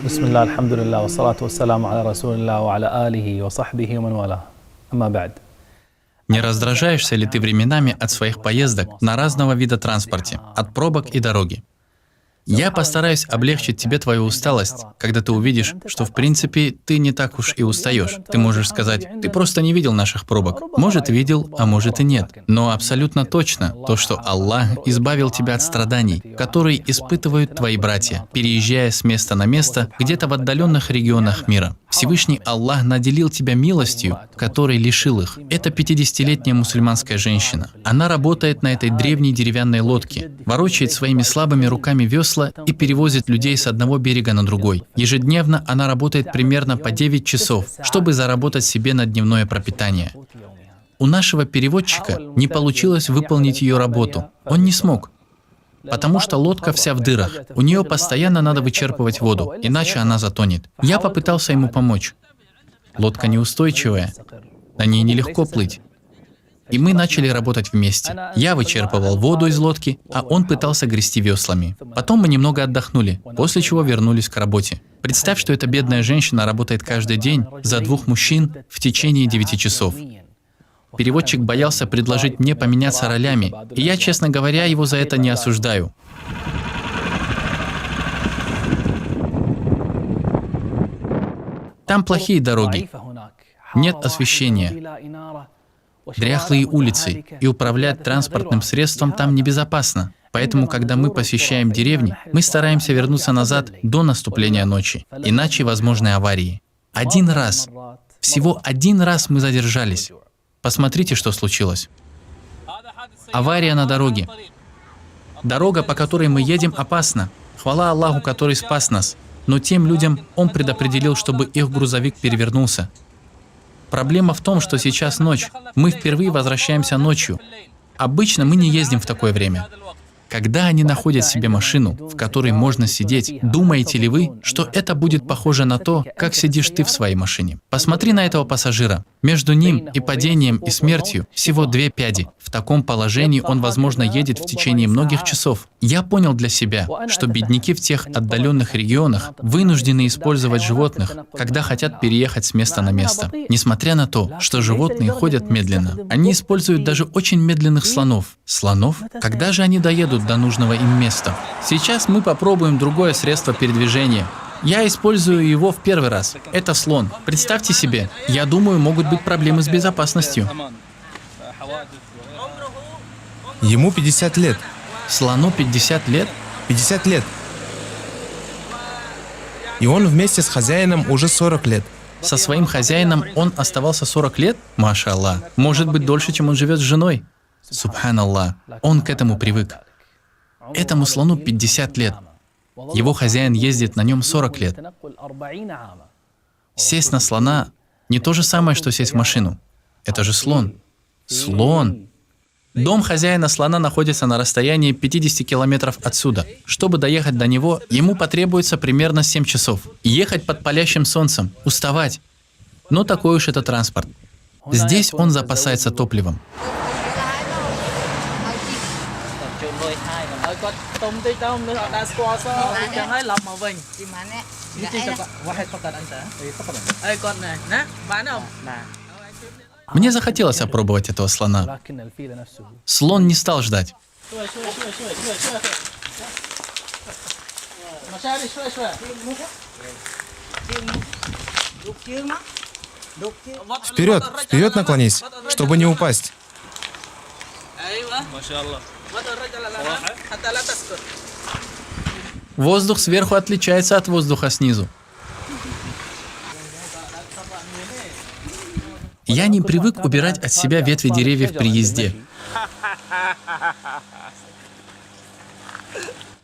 Бисмилlah, альхамдулиллах, вассалату вассаламу аля расулиллах, ва аля алихи, ва сахбихи, ва ман валах. Амма ба'д. Не раздражаешься ли ты временами от своих поездок на разного вида транспорте, от пробок и дороги? Я постараюсь облегчить тебе твою усталость, когда ты увидишь, что в принципе ты не так уж и устаешь. Ты можешь сказать, ты просто не видел наших пробок. Может, видел, а может и нет. Но абсолютно точно то, что Аллах избавил тебя от страданий, которые испытывают твои братья, переезжая с места на место где-то в отдаленных регионах мира. Всевышний Аллах наделил тебя милостью, которой лишил их. Это 50-летняя мусульманская женщина. Она работает на этой древней деревянной лодке, ворочает своими слабыми руками весла и перевозит людей с одного берега на другой. Ежедневно она работает примерно по 9 часов, чтобы заработать себе на дневное пропитание. У нашего переводчика не получилось выполнить ее работу. Он не смог. Потому что лодка вся в дырах. У нее постоянно надо вычерпывать воду, иначе она затонет. Я попытался ему помочь. Лодка неустойчивая, на ней нелегко плыть. И мы начали работать вместе. Я вычерпывал воду из лодки, а он пытался грести веслами. Потом мы немного отдохнули, после чего вернулись к работе. Представь, что эта бедная женщина работает каждый день за 2 мужчин в течение 9 часов. Переводчик боялся предложить мне поменяться ролями, и я, честно говоря, его за это не осуждаю. Там плохие дороги, нет освещения, дряхлые улицы, и управлять транспортным средством там небезопасно. Поэтому, когда мы посещаем деревни, мы стараемся вернуться назад до наступления ночи, иначе возможны аварии. Один раз, всего один раз мы задержались. Посмотрите, что случилось. Авария на дороге. Дорога, по которой мы едем, опасна. Хвала Аллаху, который спас нас. Но тем людям Он предопределил, чтобы их грузовик перевернулся. Проблема в том, что сейчас ночь. Мы впервые возвращаемся ночью. Обычно мы не ездим в такое время. Когда они находят себе машину, в которой можно сидеть, думаете ли вы, что это будет похоже на то, как сидишь ты в своей машине? Посмотри на этого пассажира. Между ним и падением и смертью всего 2 пяди. В таком положении он, возможно, едет в течение многих часов. Я понял для себя, что бедняки в тех отдаленных регионах вынуждены использовать животных, когда хотят переехать с места на место. Несмотря на то, что животные ходят медленно, они используют даже очень медленных слонов. Слонов? Когда же они доедут до нужного им места? Сейчас мы попробуем другое средство передвижения. Я использую его в первый раз. Это слон. Представьте себе, я думаю, могут быть проблемы с безопасностью. Ему 50 лет. Слону 50 лет? 50 лет. И он вместе с хозяином уже 40 лет. Со своим хозяином он оставался 40 лет? Маша Аллах. Может быть, дольше, чем он живет с женой. Субханаллах. Он к этому привык. Этому слону 50 лет. Его хозяин ездит на нем 40 лет. Сесть на слона не то же самое, что сесть в машину. Это же слон. Слон. Дом хозяина слона находится на расстоянии 50 километров отсюда. Чтобы доехать до него, ему потребуется примерно 7 часов. Ехать под палящим солнцем, уставать. Но такой уж это транспорт. Здесь он запасается топливом. Мне захотелось опробовать этого слона. Слон не стал ждать. Вперед, вперед наклонись, чтобы не упасть. Воздух сверху отличается от воздуха снизу. Я не привык убирать от себя ветви деревьев при езде.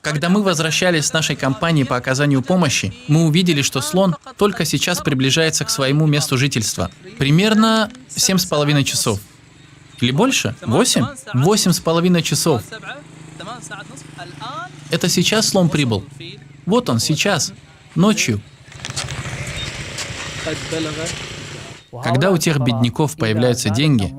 Когда мы возвращались с нашей компанией по оказанию помощи, мы увидели, что слон только сейчас приближается к своему месту жительства. Примерно 7,5 часов. Или больше? 8? 8,5 часов. Это сейчас слон прибыл. Вот он, сейчас. Ночью. Когда у тех бедняков появляются деньги,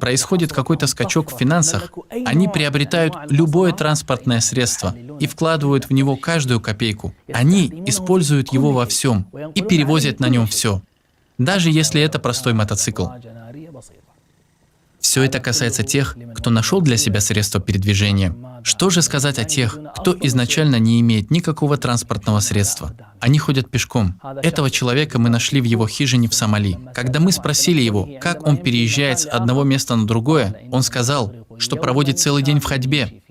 происходит какой-то скачок в финансах, они приобретают любое транспортное средство и вкладывают в него каждую копейку. Они используют его во всем и перевозят на нем все, даже если это простой мотоцикл. Все это касается тех, кто нашел для себя средства передвижения. Что же сказать о тех, кто изначально не имеет никакого транспортного средства? Они ходят пешком. Этого человека мы нашли в его хижине в Сомали. Когда мы спросили его, как он переезжает с одного места на другое, он сказал, что проводит целый день в ходьбе.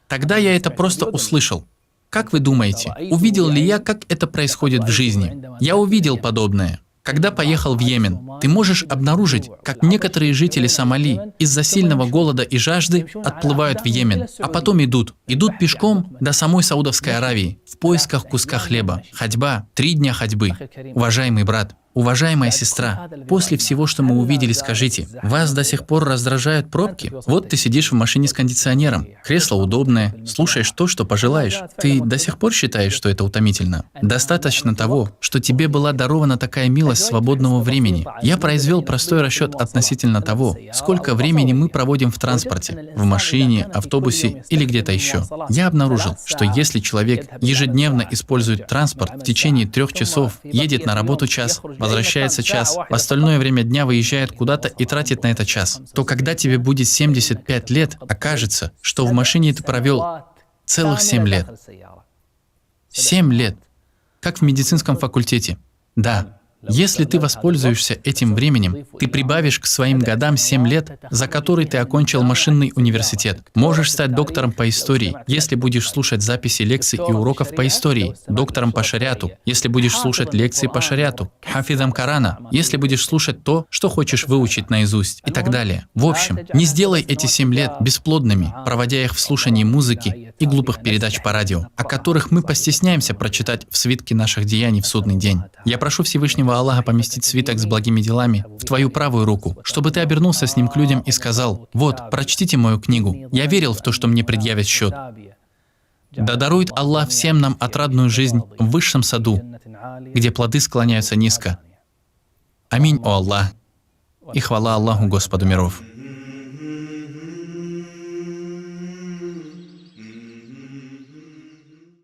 Тогда я это просто услышал. Как вы думаете, увидел ли я, как это происходит в жизни? Я увидел подобное. Когда поехал в Йемен, ты можешь обнаружить, как некоторые жители Сомали из-за сильного голода и жажды отплывают в Йемен, а потом идут пешком до самой Саудовской Аравии в поисках куска хлеба. Ходьба, 3 дня ходьбы. Уважаемый брат, уважаемая сестра, после всего, что мы увидели, скажите, вас до сих пор раздражают пробки? Вот ты сидишь в машине с кондиционером, кресло удобное, слушаешь то, что пожелаешь. Ты до сих пор считаешь, что это утомительно? Достаточно того, что тебе была дарована такая милость свободного времени. Я произвел простой расчет относительно того, сколько времени мы проводим в транспорте, в машине, автобусе или где-то еще. Я обнаружил, что если человек ежедневно использует транспорт в течение 3 часов, едет на работу час, возвращается час, в остальное время дня выезжает куда-то и тратит на это час, то когда тебе будет 75 лет, окажется, что в машине ты провел целых 7 лет. 7 лет. Как в медицинском факультете. Да. Если ты воспользуешься этим временем, ты прибавишь к своим годам 7 лет, за которые ты окончил машинный университет. Можешь стать доктором по истории, если будешь слушать записи лекций и уроков по истории, доктором по шариату, если будешь слушать лекции по шариату, хафидом Корана, если будешь слушать то, что хочешь выучить наизусть и так далее. В общем, не сделай эти 7 лет бесплодными, проводя их в слушании музыки и глупых передач по радио, о которых мы постесняемся прочитать в свитке наших деяний в судный день. Я прошу Всевышнего Аллаха поместить свиток с благими делами в твою правую руку, чтобы ты обернулся с ним к людям и сказал: «Вот, прочтите мою книгу. Я верил в то, что мне предъявят счет». Да дарует Аллах всем нам отрадную жизнь в высшем саду, где плоды склоняются низко. Аминь, о Аллах, и хвала Аллаху, Господу миров.